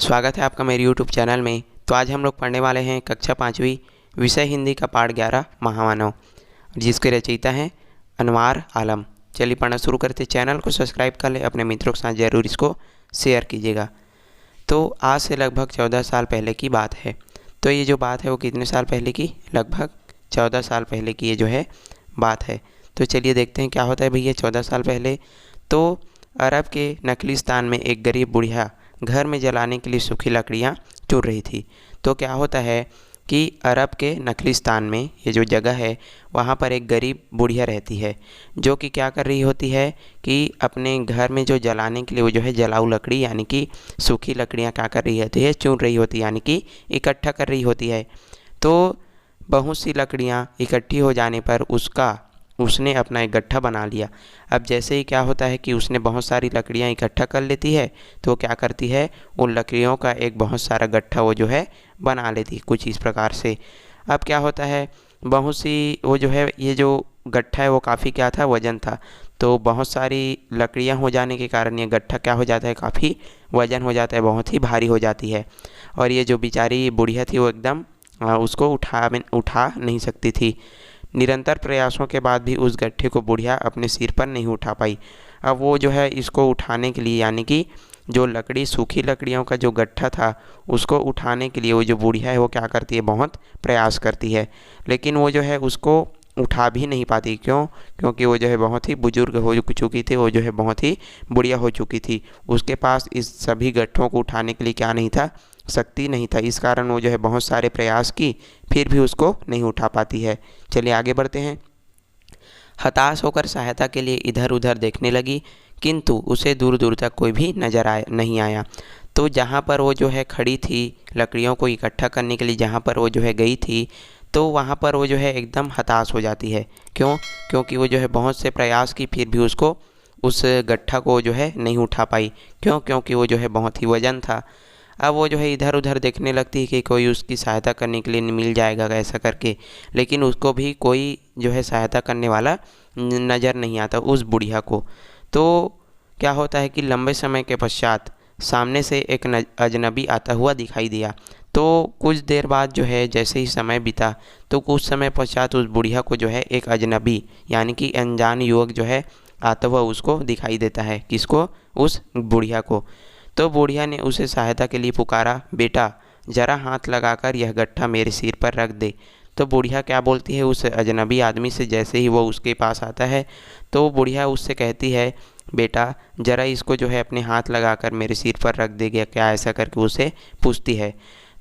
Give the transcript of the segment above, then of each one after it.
स्वागत है आपका मेरे YouTube चैनल में। तो आज हम लोग पढ़ने वाले हैं कक्षा 5वीं विषय हिंदी का पाठ 11 महामानव, जिसके रचयिता हैं अनवार आलम। चलिए पढ़ना शुरू करते। चैनल को सब्सक्राइब कर ले, अपने मित्रों के साथ ज़रूर इसको शेयर कीजिएगा। तो आज से लगभग 14 साल पहले की बात है। तो ये जो बात है वो कितने साल पहले की? लगभग 14 साल पहले की ये जो है बात है। तो चलिए देखते हैं क्या होता है भैया 14 साल पहले। तो अरब के नखलिस्तान में एक गरीब बुढ़िया घर में जलाने के लिए सूखी लकड़ियाँ चुन रही थी। तो क्या होता है कि अरब के नखलिस्तान में ये जो जगह है वहाँ पर एक गरीब बुढ़िया रहती है, जो कि क्या कर रही होती है कि अपने घर में जो जलाने के लिए वो जो है जलाऊ लकड़ी यानी कि सूखी लकड़ियाँ क्या कर रही होती है? चुन रही होती है, यानी कि इकट्ठा कर रही होती है। तो बहुत सी लकड़ियाँ इकट्ठी हो जाने पर उसने अपना एक गट्ठा बना लिया। अब जैसे ही क्या होता है कि उसने बहुत सारी लकड़ियाँ इकट्ठा कर लेती है, तो क्या करती है, उन लकड़ियों का एक बहुत सारा गट्ठा वो जो है बना लेती है कुछ इस प्रकार से। अब क्या होता है, बहुत सी वो जो है ये जो गट्ठा है वो काफ़ी क्या था, वजन था। तो बहुत सारी लकड़ियाँ हो जाने के कारण ये गट्ठा क्या हो जाता है, काफ़ी वजन हो जाता है, बहुत ही भारी हो जाती है। और ये जो बेचारी बुढ़िया थी वो एकदम उसको उठा नहीं सकती थी। निरंतर प्रयासों के बाद भी उस गट्ठे को बुढ़िया अपने सिर पर नहीं उठा पाई। अब वो जो है इसको उठाने के लिए, यानी कि जो लकड़ी सूखी लकड़ियों का जो गट्ठा था उसको उठाने के लिए वो जो बुढ़िया है वो क्या करती है, बहुत प्रयास करती है, लेकिन वो जो है उसको उठा भी नहीं पाती। क्यों? क्योंकि वो जो है बहुत ही बुजुर्ग हो चुकी थी, वो जो है बहुत ही बुढ़िया हो चुकी थी। उसके पास इस सभी गट्ठों को उठाने के लिए क्या नहीं था, शक्ति नहीं था। इस कारण वो जो है बहुत सारे प्रयास की, फिर भी उसको नहीं उठा पाती है। चलिए आगे बढ़ते हैं। हताश होकर सहायता के लिए इधर उधर देखने लगी, किंतु उसे दूर दूर तक कोई भी नहीं आया। तो जहाँ पर वो जो है खड़ी थी लकड़ियों को इकट्ठा करने के लिए, जहाँ पर वो जो है गई थी, तो वहाँ पर वो जो है एकदम हताश हो जाती है। क्यों? क्योंकि वो जो है बहुत से प्रयास की, फिर भी उसको उस गट्ठा को जो है नहीं उठा पाई। क्यों? क्योंकि वो जो है बहुत ही वजन था। अब वो जो है इधर उधर देखने लगती है कि कोई उसकी सहायता करने के लिए मिल जाएगा ऐसा करके, लेकिन उसको भी कोई जो है सहायता करने वाला नज़र नहीं आता उस बुढ़िया को। तो क्या होता है कि लंबे समय के पश्चात सामने से एक अजनबी आता हुआ दिखाई दिया। तो कुछ देर बाद जो है जैसे ही समय बीता, तो कुछ समय पश्चात उस बुढ़िया को जो है एक अजनबी यानी कि अनजान युवक जो है आता हुआ उसको दिखाई देता है। किसको? उस बुढ़िया को। तो बुढ़िया ने उसे सहायता के लिए पुकारा, बेटा ज़रा हाथ लगाकर यह गट्ठा मेरे सिर पर रख दे। तो बुढ़िया क्या बोलती है उस अजनबी आदमी से, जैसे ही वो उसके पास आता है तो बुढ़िया उससे कहती है, बेटा ज़रा इसको जो है अपने हाथ लगाकर मेरे सिर पर रख देगा क्या, ऐसा करके उसे पूछती है।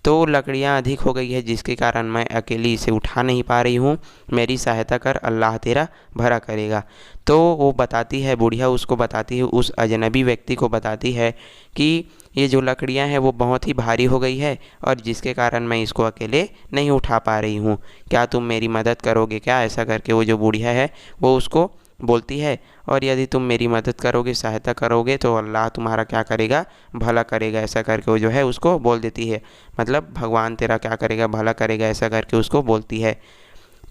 तो लकड़ियाँ अधिक हो गई है जिसके कारण मैं अकेली इसे उठा नहीं पा रही हूँ, मेरी सहायता कर, अल्लाह तेरा भला करेगा। तो वो बताती है, बुढ़िया उसको बताती है, उस अजनबी व्यक्ति को बताती है कि ये जो लकड़ियाँ हैं वो बहुत ही भारी हो गई है और जिसके कारण मैं इसको अकेले नहीं उठा पा रही हूँ, क्या तुम मेरी मदद करोगे क्या, ऐसा करके वो जो बुढ़िया है वो उसको बोलती है। और यदि तुम मेरी मदद करोगे, सहायता करोगे, तो अल्लाह तुम्हारा क्या करेगा, भला करेगा, ऐसा करके वो जो है उसको बोल देती है। मतलब भगवान तेरा क्या करेगा, भला करेगा, ऐसा करके उसको बोलती है।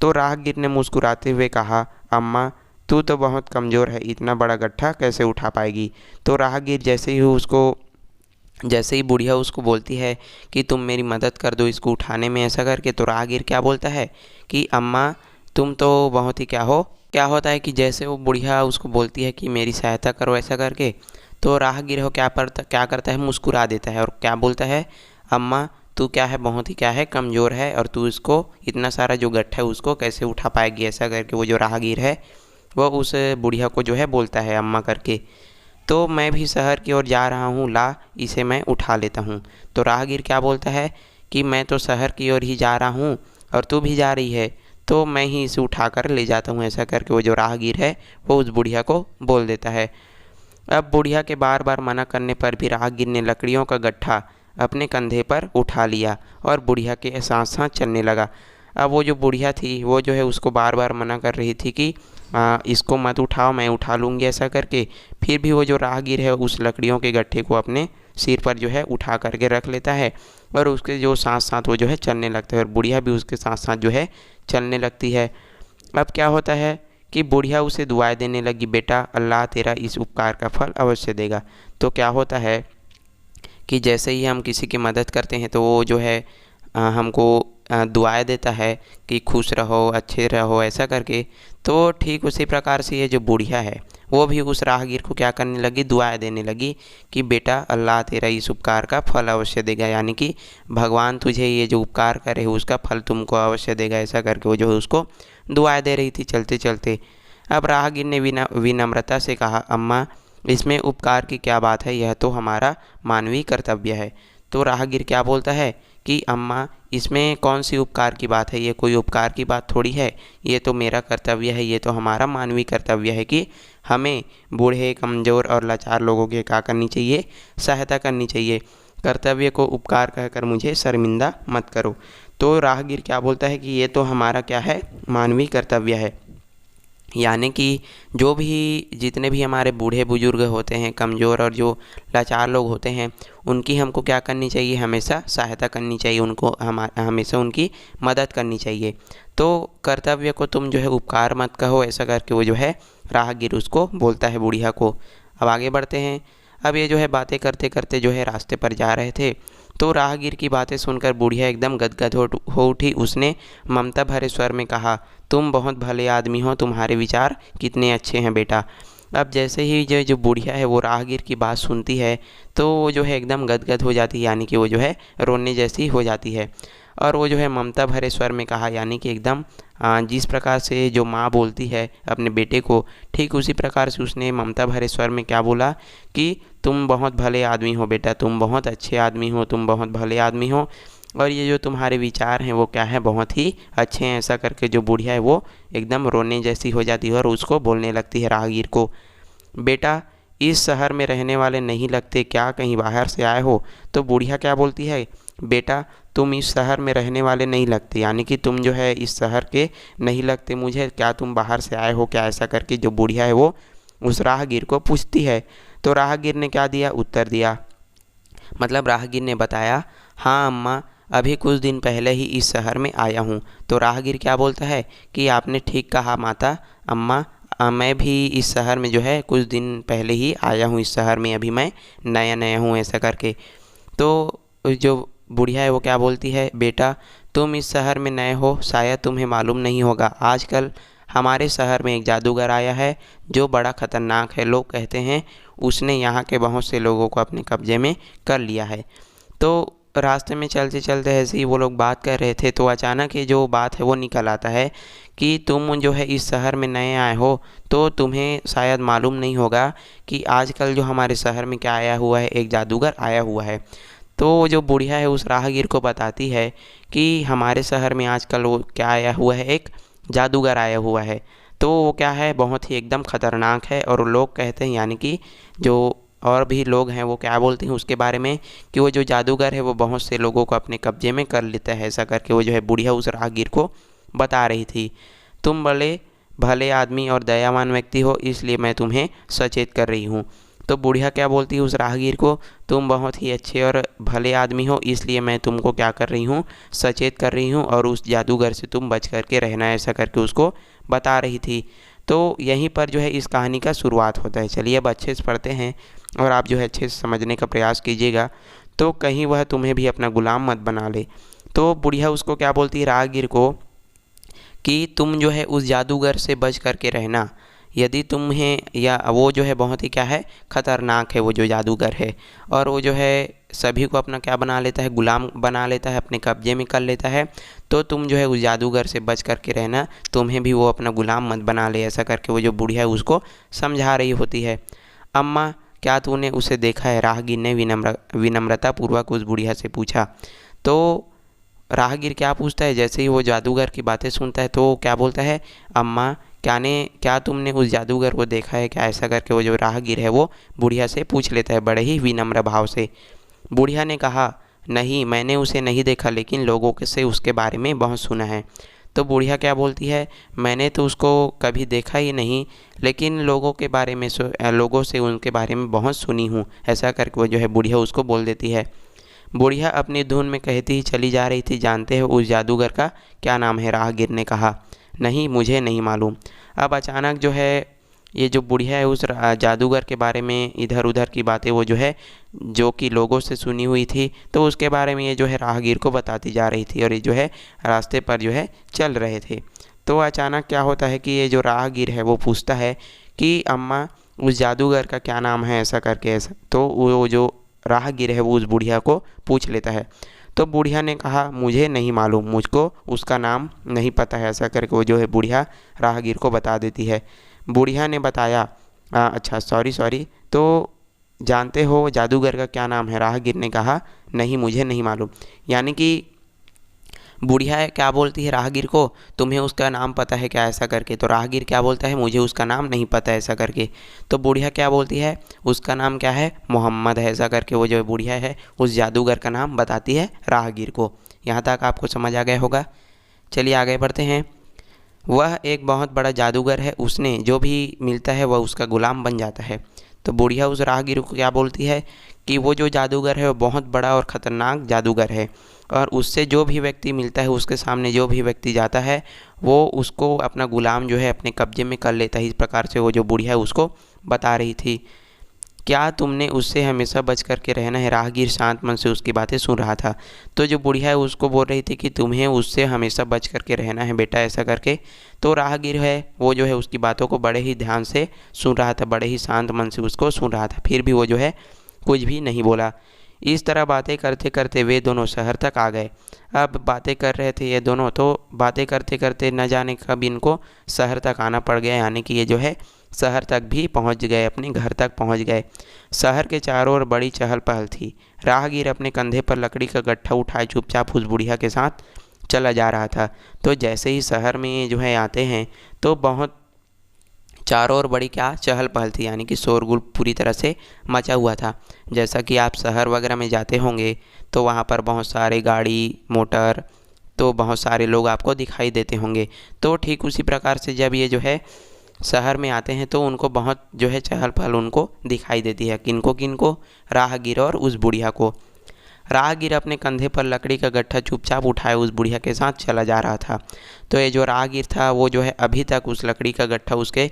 तो राहगीर ने मुस्कुराते हुए कहा, अम्मा तू तो बहुत कमज़ोर है, इतना बड़ा गट्ठा कैसे उठा पाएगी। तो राहगीर जैसे ही बुढ़िया उसको बोलती है कि तुम मेरी मदद कर दो इसको उठाने में, ऐसा करके, तो राहगीर क्या बोलता है कि अम्मा तुम तो बहुत ही क्या होता है कि जैसे वो बुढ़िया उसको बोलती है कि मेरी सहायता करो ऐसा करके, तो राहगीर हो क्या करता है, मुस्कुरा देता है और क्या बोलता है, अम्मा तू क्या है, बहुत ही क्या है, कमज़ोर है, और तू इसको इतना सारा जो गट्ठा है उसको कैसे उठा पाएगी, ऐसा करके वो जो राहगीर है वो उस बुढ़िया को जो है बोलता है अम्मा करके। तो मैं भी शहर की ओर जा रहा हूँ, ला इसे मैं उठा लेता हूँ। तो राहगीर क्या बोलता है कि मैं तो शहर की ओर ही जा रहा हूँ और तू भी जा रही है, तो मैं ही इसे उठाकर ले जाता हूँ, ऐसा करके वो जो राहगीर है वो उस बुढ़िया को बोल देता है। अब बुढ़िया के बार बार मना करने पर भी राहगीर ने लकड़ियों का गट्ठा अपने कंधे पर उठा लिया और बुढ़िया के साथ साथ चलने लगा। अब वो जो बुढ़िया थी वो जो है उसको बार बार मना कर रही थी कि इसको मत उठाओ, मैं उठा लूँगी, ऐसा करके, फिर भी वो जो राहगीर है उस लकड़ियों के गट्ठे को अपने सिर पर जो है उठा करके रख लेता है और उसके जो साथ साथ वो जो है चलने लगता है और बुढ़िया भी उसके साथ साथ जो है चलने लगती है। अब क्या होता है कि बुढ़िया उसे दुआएं देने लगी, बेटा अल्लाह तेरा इस उपकार का फल अवश्य देगा। तो क्या होता है कि जैसे ही हम किसी की मदद करते हैं तो वो जो है हमको दुआएं देता है कि खुश रहो, अच्छे रहो, ऐसा करके। तो ठीक उसी प्रकार से ये जो बुढ़िया है वो भी उस राहगीर को क्या करने लगी, दुआएं देने लगी कि बेटा अल्लाह तेरा इस उपकार का फल अवश्य देगा, यानी कि भगवान तुझे ये जो उपकार करे उसका फल तुमको अवश्य देगा, ऐसा करके वो जो है उसको दुआएं दे रही थी चलते चलते। अब राहगीर ने विनम्रता से कहा, अम्मा इसमें उपकार की क्या बात है, यह तो हमारा मानवीय कर्तव्य है। तो राहगीर क्या बोलता है कि अम्मा इसमें कौन सी उपकार की बात है, ये कोई उपकार की बात थोड़ी है, ये तो मेरा कर्तव्य है, ये तो हमारा मानवीय कर्तव्य है कि हमें बूढ़े, कमज़ोर और लाचार लोगों की क्या करनी चाहिए, सहायता करनी चाहिए। कर्तव्य को उपकार कहकर मुझे शर्मिंदा मत करो। तो राहगीर क्या बोलता है कि ये तो हमारा क्या है, मानवीय कर्तव्य है, यानी कि जो भी जितने भी हमारे बूढ़े बुजुर्ग होते हैं, कमज़ोर और जो लाचार लोग होते हैं, उनकी हमको क्या करनी चाहिए, हमेशा सहायता करनी चाहिए, उनको हमेशा उनकी मदद करनी चाहिए। तो कर्तव्य को तुम जो है उपकार मत कहो, ऐसा करके वो जो है राहगीर उसको बोलता है बुढ़िया को। अब आगे बढ़ते हैं। अब ये जो है बातें करते करते जो है रास्ते पर जा रहे थे, तो राहगीर की बातें सुनकर बुढ़िया एकदम गदगद हो उठी। उसने ममता भरे स्वर में कहा, तुम बहुत भले आदमी हो, तुम्हारे विचार कितने अच्छे हैं बेटा। अब जैसे ही जो बुढ़िया है वो राहगीर की बात सुनती है तो वो जो है एकदम गदगद हो जाती है, यानी कि वो जो है रोने जैसी हो जाती है। और वो जो है ममता भरे स्वर में कहा, यानी कि एकदम जिस प्रकार से जो माँ बोलती है अपने बेटे को, ठीक उसी प्रकार से उसने ममता भरे स्वर में क्या बोला कि तुम बहुत भले आदमी हो बेटा, तुम बहुत अच्छे आदमी हो, तुम बहुत भले आदमी हो, और ये जो तुम्हारे विचार हैं वो क्या है, बहुत ही अच्छे हैं। ऐसा करके जो बुढ़िया है वो एकदम रोने जैसी हो जाती है और उसको बोलने लगती है राहगीर को, बेटा इस शहर में रहने वाले नहीं लगते क्या, कहीं बाहर से आए हो। तो बुढ़िया क्या बोलती है, बेटा तुम इस शहर में रहने वाले नहीं लगते, यानी कि तुम जो है इस शहर के नहीं लगते मुझे, क्या तुम बाहर से आए हो क्या, ऐसा करके जो बुढ़िया है वो उस राहगीर को पूछती है। तो राहगीर ने क्या दिया, उत्तर दिया, मतलब राहगीर ने बताया, हाँ अम्मा अभी कुछ दिन पहले ही इस शहर में आया हूँ। तो राहगीर क्या बोलता है कि आपने ठीक कहा माता, अम्मा मैं भी इस शहर में जो है कुछ दिन पहले ही आया हूँ, इस शहर में अभी मैं नया नया हूँ, ऐसा करके। तो जो बुढ़िया है वो क्या बोलती है, बेटा तुम इस शहर में नए हो, शायद तुम्हें मालूम नहीं होगा, आजकल हमारे शहर में एक जादूगर आया है जो बड़ा ख़तरनाक है, लोग कहते हैं उसने यहाँ के बहुत से लोगों को अपने कब्जे में कर लिया है। तो रास्ते में चलते चलते ऐसे ही वो लोग बात कर रहे थे तो अचानक ये जो बात है वो निकल आता है कि तुम जो है इस शहर में नए आए हो तो तुम्हें शायद मालूम नहीं होगा कि आजकल जो हमारे शहर में क्या आया हुआ है, एक जादूगर आया हुआ है। तो जो बुढ़िया है उस राहगीर को बताती है कि हमारे शहर में आजकल वो क्या आया हुआ है, एक जादूगर आया हुआ है। तो वो क्या है, बहुत ही एकदम ख़तरनाक है, और लोग कहते हैं, यानी कि जो और भी लोग हैं वो क्या बोलते हैं उसके बारे में कि वो जो जादूगर है वो बहुत से लोगों को अपने कब्जे में कर लेता है, ऐसा करके वो जो है बुढ़िया उस राहगीर को बता रही थी। तुम बड़े भले आदमी और दयावान व्यक्ति हो, इसलिए मैं तुम्हें सचेत कर रही हूँ। तो बुढ़िया क्या बोलती है उस राहगीर को, तुम बहुत ही अच्छे और भले आदमी हो, इसलिए मैं तुमको क्या कर रही हूँ, सचेत कर रही हूँ, और उस जादूगर से तुम बच करके रहना, ऐसा करके उसको बता रही थी। तो यहीं पर जो है इस कहानी का शुरुआत होता है। चलिए अब अच्छे से पढ़ते हैं और आप जो है अच्छे से समझने का प्रयास कीजिएगा, तो कहीं वह तुम्हें भी अपना गुलाम मत बना ले। तो बुढ़िया उसको क्या बोलती है राहगीर को कि तुम जो है उस जादूगर से बच करके रहना, यदि तुम्हें, या वो जो है बहुत ही क्या है, ख़तरनाक है वो जो जादूगर है, और वो जो है सभी को अपना क्या बना लेता है, गुलाम बना लेता है, अपने कब्जे में कर लेता है। तो तुम जो है उस जादूगर से बच करके रहना, तुम्हें भी वो अपना गुलाम मत बना ले, ऐसा करके वो जो बुढ़िया है उसको समझा रही होती है। अम्मा क्या तूने उसे देखा है, राहगीर ने विनम्रतापूर्वक उस बुढ़िया से पूछा। तो राहगीर क्या पूछता है, जैसे ही वो जादूगर की बातें सुनता है तो क्या बोलता है, अम्मा क्या तुमने उस जादूगर को देखा है क्या, ऐसा करके वो जो राहगीर है वो बुढ़िया से पूछ लेता है बड़े ही विनम्र भाव से। बुढ़िया ने कहा, नहीं मैंने उसे नहीं देखा, लेकिन लोगों से उसके बारे में बहुत सुना है। तो बुढ़िया क्या बोलती है, मैंने तो उसको कभी देखा ही नहीं, लेकिन लोगों से उनके बारे में बहुत सुनी हूँ, ऐसा करके वो जो है बुढ़िया उसको बोल देती है। बुढ़िया अपनी धुन में कहती ही चली जा रही थी, जानते हो उस जादूगर का क्या नाम है, राहगीर ने कहा। नहीं मुझे नहीं मालूम। अब अचानक जो है ये जो बुढ़िया है उस जादूगर के बारे में इधर उधर की बातें वो जो है जो कि लोगों से सुनी हुई थी, तो उसके बारे में ये जो है राहगीर को बताती जा रही थी और ये जो है रास्ते पर जो है चल रहे थे। तो अचानक क्या होता है कि ये जो राहगीर है वो पूछता है कि अम्मा उस जादूगर का क्या नाम है, ऐसा करके ऐसा। तो वो जो राहगीर है वो उस बुढ़िया को पूछ लेता है। तो बुढ़िया ने कहा मुझे नहीं मालूम, मुझको उसका नाम नहीं पता है, ऐसा करके वो जो है बुढ़िया राहगीर को बता देती है। बुढ़िया ने बताया अच्छा सॉरी सॉरी, तो जानते हो जादूगर का क्या नाम है? राहगीर ने कहा नहीं मुझे नहीं मालूम। यानी कि बुढ़िया क्या बोलती है राहगीर को, तुम्हें उसका नाम पता है क्या, ऐसा करके। तो राहगीर क्या बोलता है मुझे उसका नाम नहीं पता, ऐसा करके। तो बुढ़िया क्या बोलती है उसका नाम क्या है, मोहम्मद है, ऐसा करके वो जो बुढ़िया है उस जादूगर का नाम बताती है राहगीर को। यहाँ तक आपको समझ आ गया होगा। चलिए आगे बढ़ते हैं। वह एक बहुत बड़ा जादूगर है, उसने जो भी मिलता है वह उसका गुलाम बन जाता है। तो बुढ़िया उस राहगीर को क्या बोलती है कि वो जो जादूगर है वो बहुत बड़ा और ख़तरनाक जादूगर है, और उससे जो भी व्यक्ति मिलता है, उसके सामने जो भी व्यक्ति जाता है, वो उसको अपना गुलाम जो है अपने कब्जे में कर लेता है। इस प्रकार से वो जो बुढ़िया है उसको बता रही थी। क्या तुमने उससे हमेशा बच कर के रहना है? राहगीर शांत मन से उसकी बातें सुन रहा था। तो जो बुढ़िया है उसको बोल रही थी कि तुम्हें उससे हमेशा बच कर के रहना है बेटा, ऐसा करके। तो राहगीर है वो जो है उसकी बातों को बड़े ही ध्यान से सुन रहा था, बड़े ही शांत मन से उसको सुन रहा था, फिर भी वो जो है कुछ भी नहीं बोला। इस तरह बातें करते करते वे दोनों शहर तक आ गए। अब बातें कर रहे थे ये दोनों, तो बातें करते करते न जाने कब इनको शहर तक आना पड़ गया, यानी कि ये जो है शहर तक भी पहुंच गए, अपने घर तक पहुंच गए। शहर के चारों ओर बड़ी चहल पहल थी। राहगीर अपने कंधे पर लकड़ी का गट्ठा उठाए चुपचाप उस बुढ़िया के साथ चला जा रहा था। तो जैसे ही शहर में जो है आते हैं तो बहुत चारों ओर बड़ी क्या चहल पहल थी, यानी कि शोरगुल पूरी तरह से मचा हुआ था। जैसा कि आप शहर वगैरह में जाते होंगे तो वहाँ पर बहुत सारे गाड़ी मोटर, तो बहुत सारे लोग आपको दिखाई देते होंगे। तो ठीक उसी प्रकार से जब ये जो है शहर में आते हैं तो उनको बहुत जो है चहल पहल उनको दिखाई देती है। किनको किनको? राहगीर और उस बुढ़िया को। राहगीर अपने कंधे पर लकड़ी का गट्ठा चुपचाप उठाए उस बुढ़िया के साथ चला जा रहा था। तो ये जो राहगीर था वो जो है अभी तक उस लकड़ी का गट्ठा उसके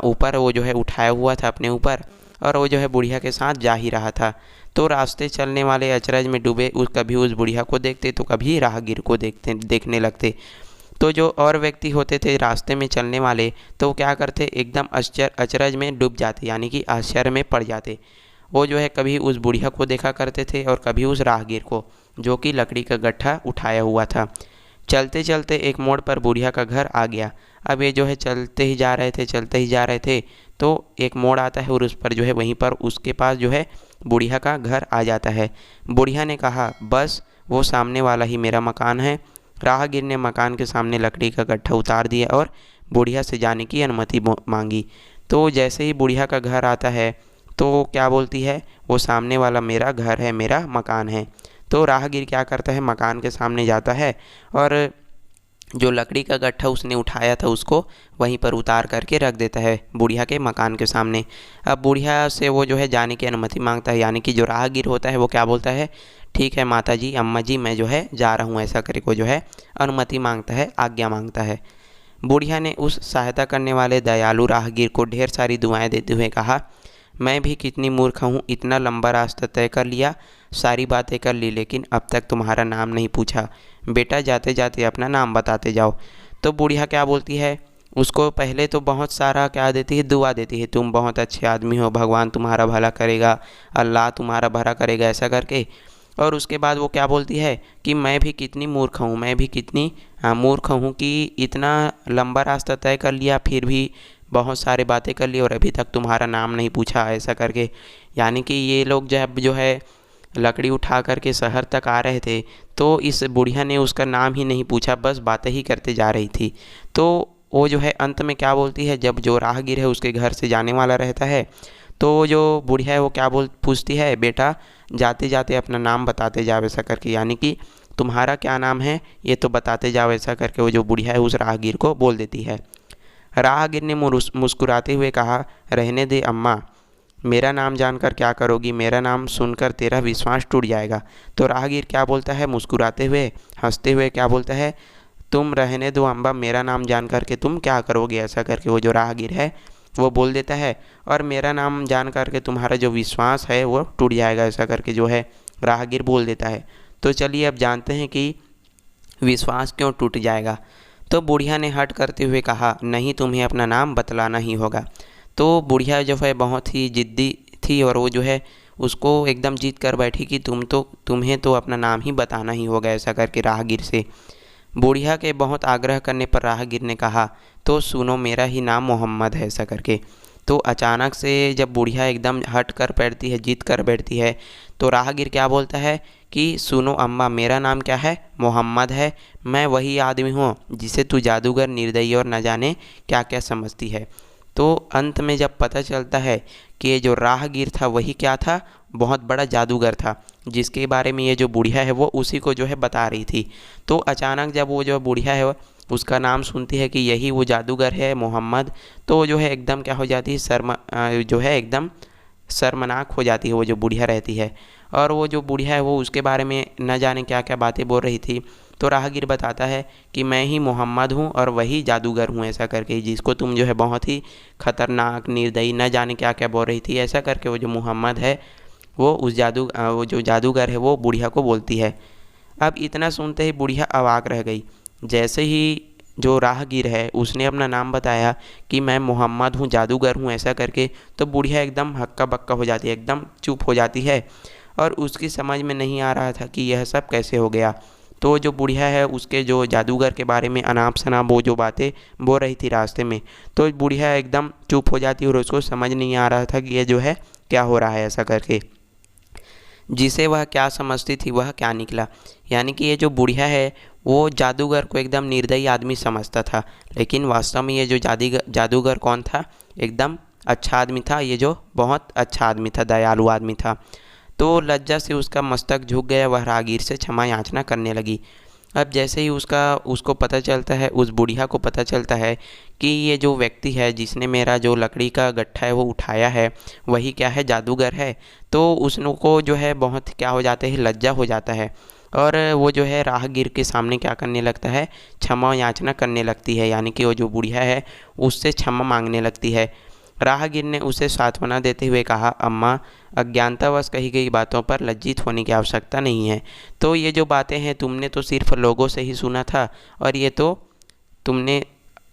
ऊपर वो जो है उठाया हुआ था अपने ऊपर, और वो जो है बुढ़िया के साथ जा ही रहा था। तो रास्ते चलने वाले अचरज में डूबे कभी उस बुढ़िया को देखते तो कभी राहगीर को देखने लगते। तो जो और व्यक्ति होते थे रास्ते में चलने वाले, तो वो क्या करते एकदम अचरज में डूब जाते, यानी कि आश्चर्य में पड़ जाते। वो जो है कभी उस बुढ़िया को देखा करते थे और कभी उस राहगीर को जो कि लकड़ी का गट्ठा उठाया हुआ था। चलते चलते एक मोड़ पर बुढ़िया का घर आ गया। अब ये जो है चलते ही जा रहे थे, चलते ही जा रहे थे, तो एक मोड़ आता है और उस पर जो है वहीं पर उसके पास जो है बुढ़िया का घर आ जाता है। बुढ़िया ने कहा बस वो सामने वाला ही मेरा मकान है। राहगीर ने मकान के सामने लकड़ी का गट्ठा उतार दिया और बुढ़िया से जाने की अनुमति मांगी। तो जैसे ही बुढ़िया का घर आता है तो क्या बोलती है, वो सामने वाला मेरा घर है, मेरा मकान है। तो राहगीर क्या करता है, मकान के सामने जाता है और जो लकड़ी का गट्ठा उसने उठाया था उसको वहीं पर उतार करके रख देता है बुढ़िया के मकान के सामने। अब बुढ़िया से वो जो है जाने की अनुमति मांगता है, यानी कि जो राहगीर होता है वो क्या बोलता है, ठीक है माता जी, अम्मा जी, मैं जो है जा रहा हूँ, ऐसा करके वो जो है अनुमति मांगता है, आज्ञा मांगता है। बुढ़िया ने उस सहायता करने वाले दयालु राहगीर को ढेर सारी दुआएं देते हुए कहा, मैं भी कितनी मूर्ख हूँ, इतना लंबा रास्ता तय कर लिया, सारी बातें कर ली, लेकिन अब तक तुम्हारा नाम नहीं पूछा। बेटा जाते जाते अपना नाम बताते जाओ। तो बुढ़िया क्या बोलती है, उसको पहले तो बहुत सारा क्या देती है, दुआ देती है, तुम बहुत अच्छे आदमी हो, भगवान तुम्हारा भला करेगा, अल्लाह तुम्हारा भला करेगा, ऐसा करके। और उसके बाद वो क्या बोलती है कि मैं भी कितनी मूर्ख हूँ, मैं भी कितनी मूर्ख हूँ कि इतना लंबा रास्ता तय कर लिया, फिर भी बहुत सारे बातें कर ली और अभी तक तुम्हारा नाम नहीं पूछा, ऐसा करके। यानी कि ये लोग जब जो है लकड़ी उठा करके शहर तक आ रहे थे तो इस बुढ़िया ने उसका नाम ही नहीं पूछा, बस बातें ही करते जा रही थी। तो वो जो है अंत में क्या बोलती है, जब जो राहगीर है उसके घर से जाने वाला रहता है तो जो बुढ़िया है वो क्या पूछती है, बेटा जाते जाते अपना नाम बताते जाओ, ऐसा करके, यानी कि तुम्हारा क्या नाम है ये तो बताते जाओ, ऐसा करके वो जो बुढ़िया है उस राहगीर को बोल देती है। राहगीर ने मुस्कुराते हुए कहा, रहने दे अम्मा, मेरा नाम जानकर क्या करोगी, मेरा नाम सुनकर तेरा विश्वास टूट जाएगा। तो राहगीर क्या बोलता है, मुस्कुराते हुए हंसते हुए क्या बोलता है, तुम रहने दो अम्बा, मेरा नाम जान करके तुम क्या करोगे, ऐसा करके वो जो राहगीर है वो बोल देता है और मेरा नाम जान करके तुम्हारा जो विश्वास है वो टूट जाएगा, ऐसा करके जो है राहगीर बोल देता है। तो चलिए अब जानते हैं कि विश्वास क्यों टूट जाएगा। तो बुढ़िया ने हट करते हुए कहा, नहीं तुम्हें अपना नाम बतलाना ही होगा। तो बुढ़िया जो है बहुत ही ज़िद्दी थी और वो जो है उसको एकदम जीत कर बैठी कि तुम्हें तो अपना नाम ही बताना ही होगा, ऐसा करके राहगीर से। बुढ़िया के बहुत आग्रह करने पर राहगीर ने कहा, तो सुनो मेरा ही नाम मोहम्मद है, ऐसा करके। तो अचानक से जब बुढ़िया एकदम हट कर बैठती है, जीत कर बैठती है, तो राहगीर क्या बोलता है कि सुनो अम्मा, मेरा नाम क्या है, मोहम्मद है। मैं वही आदमी हूँ जिसे तू जादूगर, निर्दयी और न जाने क्या क्या समझती है। तो अंत में जब पता चलता है कि ये जो राहगीर था वही क्या था, बहुत बड़ा जादूगर था, जिसके बारे में ये जो बुढ़िया है वो उसी को जो है बता रही थी। तो अचानक जब वो जो बुढ़िया है उसका नाम सुनती है कि यही वो जादूगर है मोहम्मद, तो जो है एकदम क्या हो जाती है, जो है एकदम शर्मनाक हो जाती है वो जो बुढ़िया रहती है। और वो जो बुढ़िया है वो उसके बारे में न जाने क्या क्या बातें बोल रही थी। तो राहगीर बताता है कि मैं ही मोहम्मद हूँ और वही जादूगर हूँ, ऐसा करके, जिसको तुम जो है बहुत ही खतरनाक, निर्दयी, न जाने क्या क्या बोल रही थी, ऐसा करके वो जो मोहम्मद है वो वो जो जादूगर है वो बुढ़िया को बोलती है। अब इतना सुनते ही बुढ़िया अवाक रह गई। जैसे ही जो राहगीर है उसने अपना नाम बताया कि मैं मोहम्मद हूँ, जादूगर हूँ, ऐसा करके, तो बुढ़िया एकदम हक्का बक्का हो जाती है, एकदम चुप हो जाती है और उसकी समझ में नहीं आ रहा था कि यह सब कैसे हो गया। तो जो बुढ़िया है उसके जो जादूगर के बारे में अनाप शनाप वो जो बातें बोल रही थी रास्ते में, तो बुढ़िया एकदम चुप हो जाती है और उसको समझ नहीं आ रहा था कि ये जो है क्या हो रहा है, ऐसा करके। जिसे वह क्या समझती थी वह क्या निकला। यानी कि ये जो बुढ़िया है वो जादूगर को एकदम निर्दयी आदमी समझता था, लेकिन वास्तव में ये जो जादूगर कौन था, एकदम अच्छा आदमी था, ये जो बहुत अच्छा आदमी था, दयालु आदमी था। तो लज्जा से उसका मस्तक झुक गया, वह राहगीर से क्षमा याचना करने लगी। अब जैसे ही उसको पता चलता है, उस बुढ़िया को पता चलता है कि ये जो व्यक्ति है जिसने मेरा जो लकड़ी का गट्ठा है वो उठाया है वही क्या है, जादूगर है, तो उसको जो है बहुत क्या हो जाता है, लज्जा हो जाता है और वो जो है राहगीर के सामने क्या करने लगता है, क्षमा याचना करने लगती है। यानी कि वो जो बुढ़िया है उससे क्षमा मांगने लगती है। राहगीर ने उसे सांत्वना देते हुए कहा, अम्मा, अज्ञानतावश कही गई बातों पर लज्जित होने की आवश्यकता नहीं है। तो ये जो बातें हैं तुमने तो सिर्फ लोगों से ही सुना था, और ये तो तुमने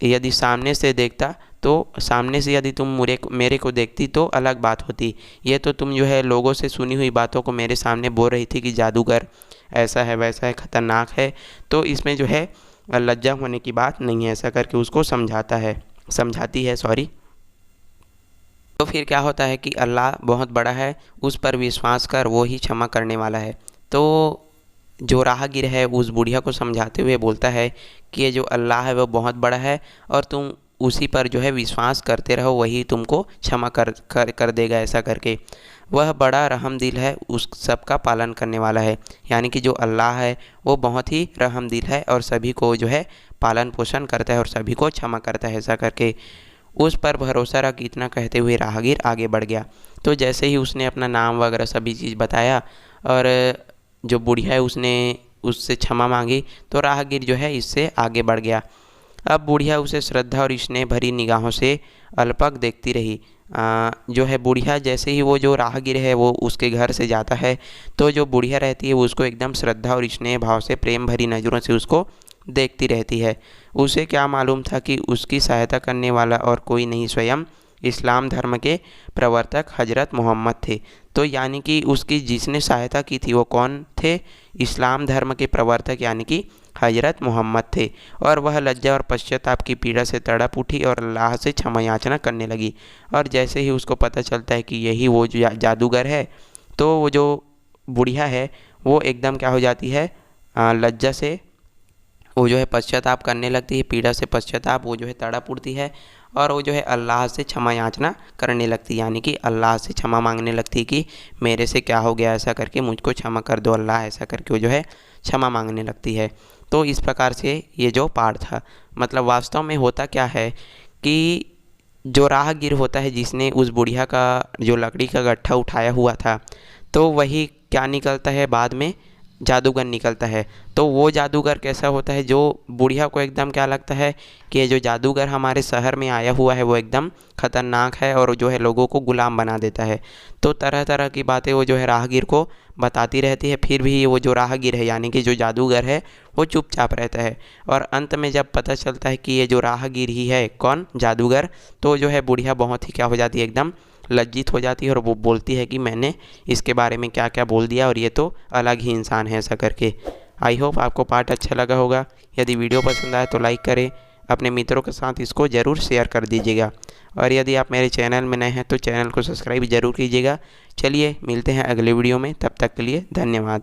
यदि सामने से देखता, तो सामने से यदि तुम मेरे को देखती तो अलग बात होती। ये तो तुम जो है लोगों से सुनी हुई बातों को मेरे सामने बोल रही थी कि जादूगर ऐसा है, वैसा है, खतरनाक है, तो इसमें जो है लज्जा होने की बात नहीं है, ऐसा करके उसको समझाती है, सॉरी। तो फिर क्या होता है कि अल्लाह बहुत बड़ा है, उस पर विश्वास कर, वो ही क्षमा करने वाला है। तो जो राहगीर है उस बुढ़िया को समझाते हुए बोलता है कि ये जो अल्लाह है वो बहुत बड़ा है और तुम उसी पर जो है विश्वास करते रहो, वही तुमको क्षमा कर देगा, ऐसा करके। वह बड़ा रहमदिल है, उस सब का पालन करने वाला है। यानी कि जो अल्लाह है वो बहुत ही रहमदिल है और सभी को जो है पालन पोषण करता है और सभी को क्षमा करता है, ऐसा करके। उस पर भरोसा रख, इतना कहते हुए राहगीर आगे बढ़ गया। तो जैसे ही उसने अपना नाम वगैरह सभी चीज़ बताया और जो बुढ़िया है उसने उससे क्षमा मांगी, तो राहगीर जो है इससे आगे बढ़ गया। अब बुढ़िया उसे श्रद्धा और स्नेह भरी निगाहों से अलपक देखती रही। जो है बुढ़िया, जैसे ही वो जो राहगीर है वो उसके घर से जाता है, तो जो बुढ़िया रहती है वो उसको एकदम श्रद्धा और स्नेह भाव से, प्रेम भरी नज़रों से उसको देखती रहती है। उसे क्या मालूम था कि उसकी सहायता करने वाला और कोई नहीं, स्वयं इस्लाम धर्म के प्रवर्तक हजरत मोहम्मद थे। तो यानी कि उसकी जिसने सहायता की थी वो कौन थे, इस्लाम धर्म के प्रवर्तक यानी कि हजरत मोहम्मद थे। और वह लज्जा और पश्चाताप की पीड़ा से तड़प उठी और अल्लाह से क्षमा याचना करने लगी। और जैसे ही उसको पता चलता है कि यही वो जो जादूगर है, तो वो जो बुढ़िया है वो एकदम क्या हो जाती है, लज्जा से वो जो है पश्चाताप करने लगती है, पीड़ा से पश्चाताप, वो जो है तड़प उठती है और वो जो है अल्लाह से क्षमा याचना करने लगती है। यानी कि अल्लाह से क्षमा मांगने लगती है कि मेरे से क्या हो गया, ऐसा करके मुझको क्षमा कर दो अल्लाह, ऐसा करके वो जो है क्षमा मांगने लगती है। तो इस प्रकार से ये जो पाठ था, मतलब वास्तव में होता क्या है कि जो राहगीर होता है जिसने उस बुढ़िया का जो लकड़ी का गट्ठा उठाया हुआ था, तो वही क्या निकलता है बाद में, जादूगर निकलता है। तो वो जादूगर कैसा होता है, जो बुढ़िया को एकदम क्या लगता है कि ये जो जादूगर हमारे शहर में आया हुआ है वो एकदम ख़तरनाक है और जो है लोगों को गुलाम बना देता है। तो तरह तरह की बातें वो जो है राहगीर को बताती रहती है। फिर भी वो जो राहगीर है यानी कि जो जादूगर है वो चुपचाप रहता है। और अंत में जब पता चलता है कि ये जो राहगीर ही है, कौन, जादूगर, तो जो है बुढ़िया बहुत ही क्या हो जाती है, एकदम लज्जित हो जाती है और वो बोलती है कि मैंने इसके बारे में क्या क्या बोल दिया और ये तो अलग ही इंसान है, ऐसा करके। आई होप आपको पार्ट अच्छा लगा होगा। यदि वीडियो पसंद आए तो लाइक करें, अपने मित्रों के साथ इसको ज़रूर शेयर कर दीजिएगा। और यदि आप मेरे चैनल में नए हैं तो चैनल को सब्सक्राइब ज़रूर कीजिएगा। चलिए मिलते हैं अगले वीडियो में, तब तक के लिए धन्यवाद।